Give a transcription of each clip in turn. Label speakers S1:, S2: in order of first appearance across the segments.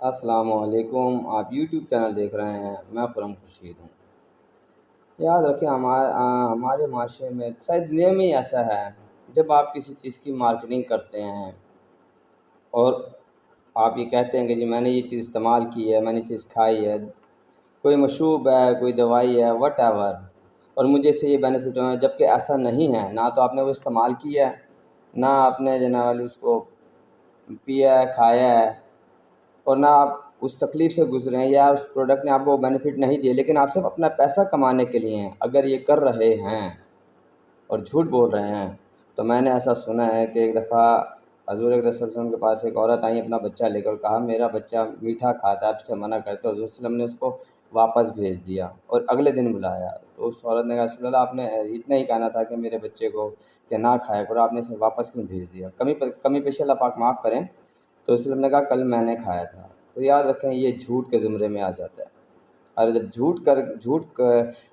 S1: السلام علیکم، آپ یوٹیوب چینل دیکھ رہے ہیں، میں خرم خورشید ہوں۔ یاد رکھیں ہمارے معاشرے میں شاید دنیا میں ہی ایسا ہے، جب آپ کسی چیز کی مارکیٹنگ کرتے ہیں اور آپ یہ کہتے ہیں کہ جی میں نے یہ چیز استعمال کی ہے، میں نے یہ چیز کھائی ہے، کوئی مشروب ہے، کوئی دوائی ہے، وٹ ایور، اور مجھے اس سے یہ بینیفٹ ہوئے ہیں، جبکہ ایسا نہیں ہے۔ نہ تو آپ نے وہ استعمال کیا ہے، نہ آپ نے جناب والی اس کو پیا ہے، کھایا ہے، اور نہ آپ اس تکلیف سے گزرے ہیں، یا اس پروڈکٹ نے آپ کو بینیفٹ نہیں دیے، لیکن آپ صرف اپنا پیسہ کمانے کے لیے ہیں۔ اگر یہ کر رہے ہیں اور جھوٹ بول رہے ہیں، تو میں نے ایسا سنا ہے کہ ایک دفعہ حضور اقدس صلی اللہ علیہ وسلم کے پاس ایک عورت آئی اپنا بچہ لے کر، کہا میرا بچہ میٹھا کھاتا ہے، آپ سے منع کرتے، حضور صلی اللہ علیہ وسلم نے اس کو واپس بھیج دیا اور اگلے دن بلایا۔ تو اس عورت نے کہا رسول اللہ، آپ نے اتنا ہی کہنا تھا کہ میرے بچے کو کہ نہ کھایا کرو، آپ نے اسے واپس کیوں بھیج دیا؟ کمی پیشی اللہ پاک معاف کریں۔ تو رسول اللہ نے کہا کل میں نے کھایا تھا۔ تو یاد رکھیں یہ جھوٹ کے زمرے میں آ جاتا ہے، اور جب جھوٹ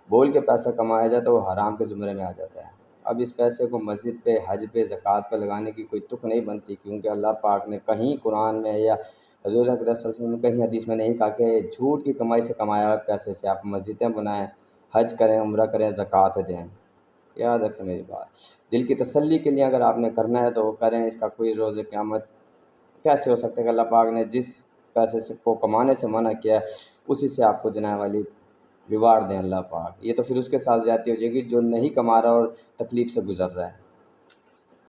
S1: بول کے پیسہ کمایا جائے تو وہ حرام کے زمرے میں آ جاتا ہے۔ اب اس پیسے کو مسجد پہ، حج پہ، زکوٰۃ پہ لگانے کی کوئی تک نہیں بنتی، کیونکہ اللہ پاک نے کہیں قرآن میں یا حضور اقدس صلی اللہ علیہ وسلم نے کہیں حدیث میں نہیں کہا کہ جھوٹ کی کمائی سے کمایا ہوئے پیسے سے آپ مسجدیں بنائیں، حج کریں، عمرہ کریں، زکوٰۃ دیں۔ یاد رکھیں میری بات، دل کی تسلی کے لیے اگر آپ نے کرنا ہے تو وہ کریں، اس کا کوئی روز قیامت کیسے ہو سکتا ہے کہ اللہ پاک نے جس پیسے سے کو کمانے سے منع کیا ہے اسی سے آپ کو جناب والی ریوارڈ دیں اللہ پاک۔ یہ تو پھر اس کے ساتھ زیادتی ہو جائے گی جو نہیں کما رہا اور تکلیف سے گزر رہا ہے۔